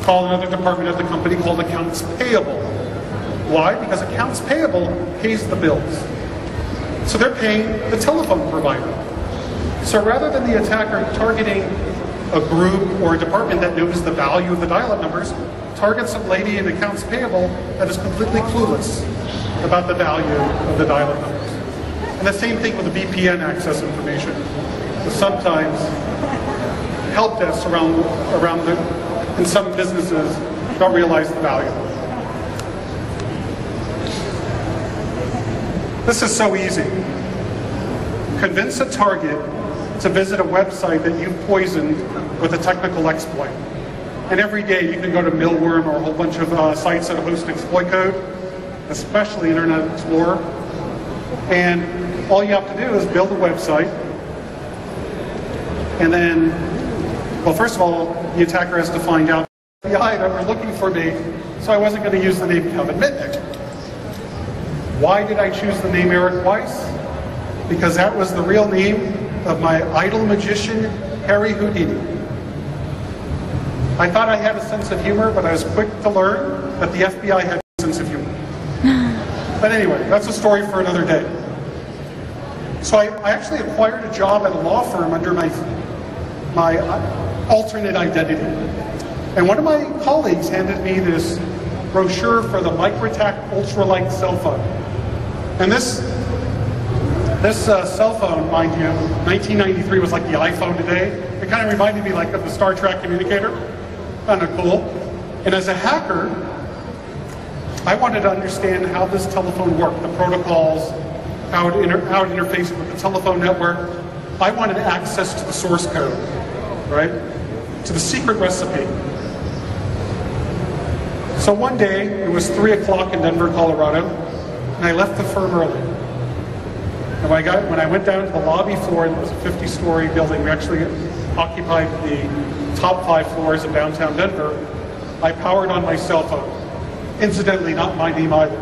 call another department at the company called accounts payable. Why? Because accounts payable pays the bills. So they're paying the telephone provider. So rather than the attacker targeting a group or a department that knows the value of the dial-up numbers, targets a lady in accounts payable that is completely clueless about the value of the dial-up numbers. And the same thing with the VPN access information. So sometimes help desks in some businesses don't realize the value. This is so easy. Convince a target to visit a website that you've poisoned with a technical exploit. And every day you can go to Millworm or a whole bunch of sites that host exploit code, especially Internet Explorer. And all you have to do is build a website. And then, well, first of all, the attacker has to find out the FBI that were looking for me, so I wasn't going to use the name Kevin Mitnick. Why did I choose the name Eric Weiss? Because that was the real name of my idol magician, Harry Houdini. I thought I had a sense of humor, but I was quick to learn that the FBI had a sense of humor. But anyway, that's a story for another day. So I actually acquired a job at a law firm under my alternate identity. And one of my colleagues handed me this brochure for the Microtac ultralight cell phone. And this cell phone, mind you, 1993 was like the iPhone today. It kind of reminded me like of the Star Trek communicator. Kind of cool. And as a hacker, I wanted to understand how this telephone worked, the protocols, how it interfaced with the telephone network. I wanted access to the source code, right? To the secret recipe. So one day, it was 3 o'clock in Denver, Colorado, and I left the firm early. And when I went down to the lobby floor, it was a 50-story building. We actually occupied the top 5 floors of downtown Denver. I powered on my cell phone. Incidentally, not my name either.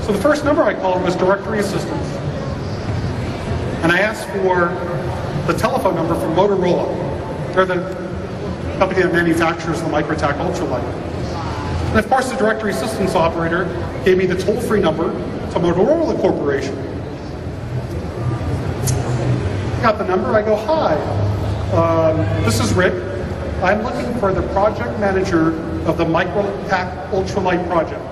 So the first number I called was directory assistance. And I asked for the telephone number from Motorola. They're the company that manufactures the Microtac Ultralight. And of course, the directory assistance operator gave me the toll-free number to Motorola Corporation. I got the number, I go, hi, this is Rick. I'm looking for the project manager of the Microtac Ultralight project.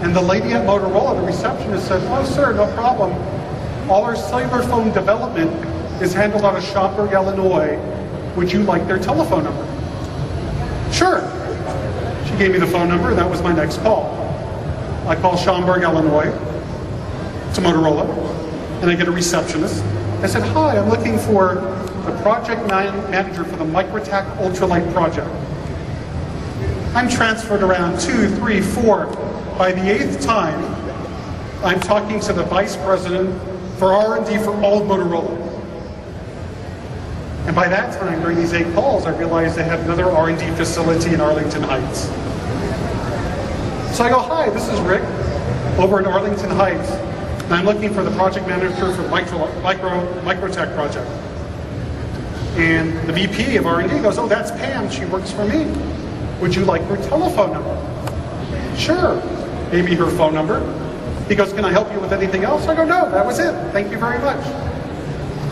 And the lady at Motorola, the receptionist, said, oh, sir, no problem. All our cellular phone development is handled out of Schaumburg, Illinois. Would you like their telephone number? Sure. She gave me the phone number, and that was my next call. I call Schaumburg, Illinois, to Motorola, and I get a receptionist. I said, hi, I'm looking for the project manager for the Microtac Ultralight project. I'm transferred around 2, 3, 4. By the 8th time, I'm talking to the vice president for R&D for all of Motorola. And by that time, during these 8 calls, I realized they had another R&D facility in Arlington Heights. So I go, hi, this is Rick, over in Arlington Heights, and I'm looking for the project manager for the Microtac project. And the VP of R&D goes, oh, that's Pam, she works for me. Would you like her telephone number? Sure. Gave me her phone number. He goes, can I help you with anything else? I go, no, that was it. Thank you very much.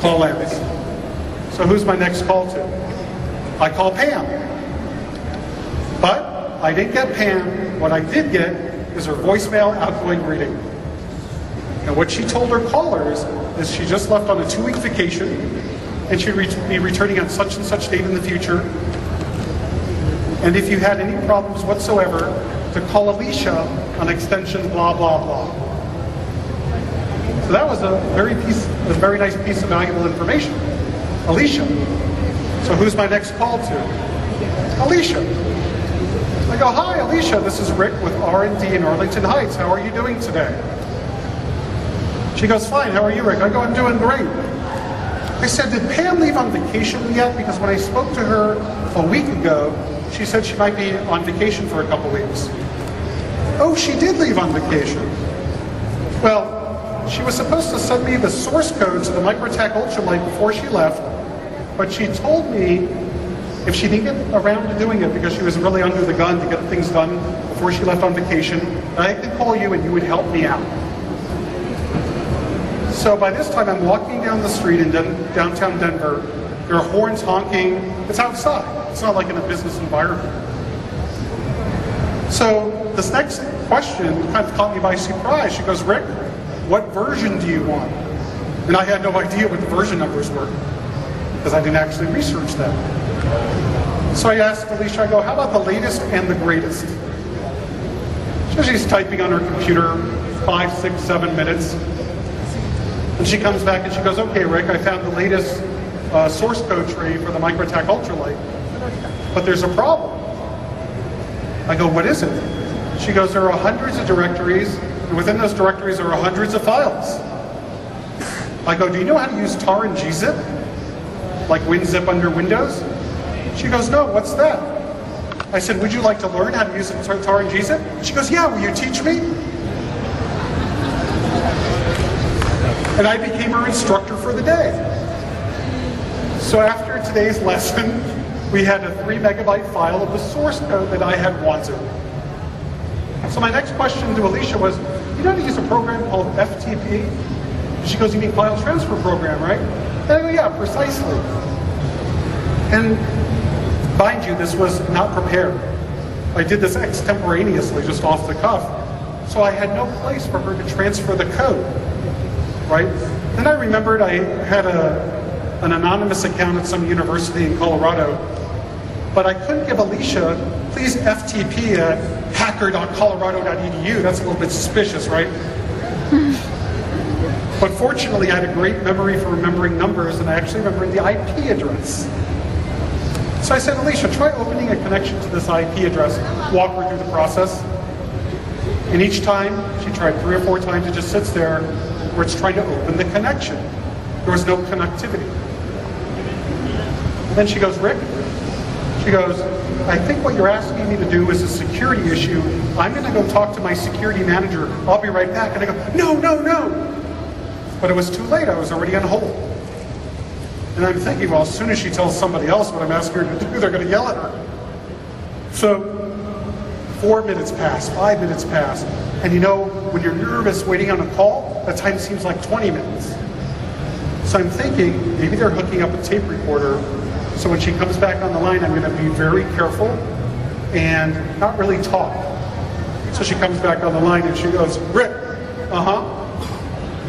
Call ends. So who's my next call to? I call Pam. But I didn't get Pam. What I did get is her voicemail outgoing greeting. And what she told her callers is she just left on a 2-week vacation and she'd be returning on such and such date in the future. And if you had any problems whatsoever, to call Alicia on extension blah, blah, blah. So that was a very nice piece of valuable information. Alicia. So who's my next call to? Alicia. I go, hi, Alicia, this is Rick with R&D in Arlington Heights. How are you doing today? She goes, fine, how are you, Rick? I go, I'm doing great. I said, did Pam leave on vacation yet? Because when I spoke to her a week ago, she said she might be on vacation for a couple weeks. Oh, she did leave on vacation. Well, she was supposed to send me the source code to the Microtac Ultralight before she left, but she told me If she didn't get around to doing it because she was really under the gun to get things done before she left on vacation, I could call you and you would help me out. So by this time, I'm walking down the street in downtown Denver. There are horns honking. It's outside. It's not like in a business environment. So this next question kind of caught me by surprise. She goes, Rick, what version do you want? And I had no idea what the version numbers were because I didn't actually research that. So I asked Alicia, I go, how about the latest and the greatest? So she's typing on her computer 5, 6, 7 minutes. And she comes back and she goes, okay, Rick, I found the latest source code tree for the MicroTac Ultralight. But there's a problem. I go, what is it? She goes, there are hundreds of directories, and within those directories there are hundreds of files. I go, do you know how to use tar and gzip? Like WinZip under Windows? She goes, no, what's that? I said, would you like to learn how to use tar and gzip? She goes, yeah, will you teach me? And I became her instructor for the day. So after today's lesson, we had a 3 megabyte file of the source code that I had wanted. So my next question to Alicia was, you know how to use a program called FTP? She goes, you mean file transfer program, right? And I go, yeah, precisely. And mind you, this was not prepared. I did this extemporaneously, just off the cuff. So I had no place for her to transfer the code, right? Then I remembered I had an anonymous account at some university in Colorado, but I couldn't give Alicia, please FTP at hacker.colorado.edu. That's a little bit suspicious, right? But fortunately, I had a great memory for remembering numbers, and I actually remembered the IP address. So I said, Alicia, try opening a connection to this IP address, walk her through the process. And each time, she tried 3 or 4 times, it just sits there where it's trying to open the connection. There was no connectivity. And then she goes, Rick, she goes, I think what you're asking me to do is a security issue. I'm going to go talk to my security manager. I'll be right back. And I go, no, no, no. But it was too late. I was already on hold. And I'm thinking, well, as soon as she tells somebody else what I'm asking her to do, they're going to yell at her. So 4 minutes pass, 5 minutes pass. And you know, when you're nervous waiting on a call, that time seems like 20 minutes. So I'm thinking, maybe they're hooking up a tape recorder. So when she comes back on the line, I'm going to be very careful and not really talk. So she comes back on the line and she goes, Rick,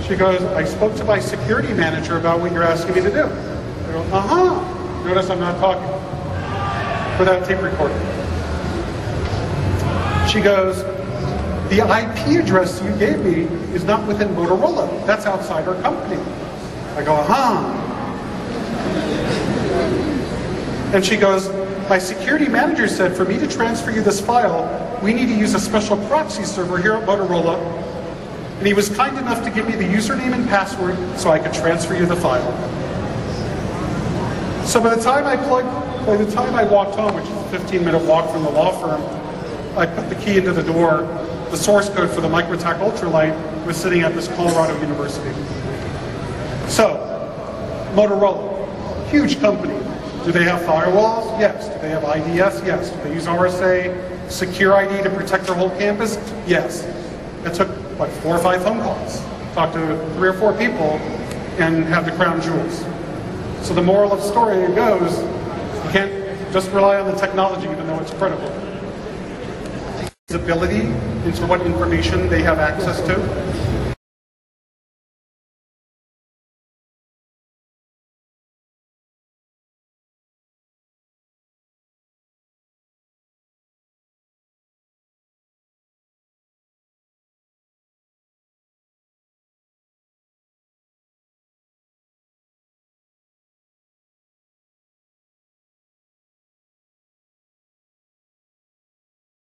She goes, I spoke to my security manager about what you're asking me to do. I go, Notice I'm not talking for that tape recorder. She goes, the IP address you gave me is not within Motorola. That's outside our company. I go, And she goes, my security manager said for me to transfer you this file, we need to use a special proxy server here at Motorola. And he was kind enough to give me the username and password so I could transfer you the file. So by the time I walked home, which is a 15-minute walk from the law firm, I put the key into the door. The source code for the MicroTac Ultralight was sitting at this Colorado university. So, Motorola, huge company. Do they have firewalls? Yes. Do they have IDS? Yes. Do they use RSA Secure ID to protect their whole campus? Yes. It took, 4 or 5 phone calls. Talked to 3 or 4 people and have the crown jewels. So the moral of the story goes, you can't just rely on the technology even though it's critical. Visibility into what information they have access to.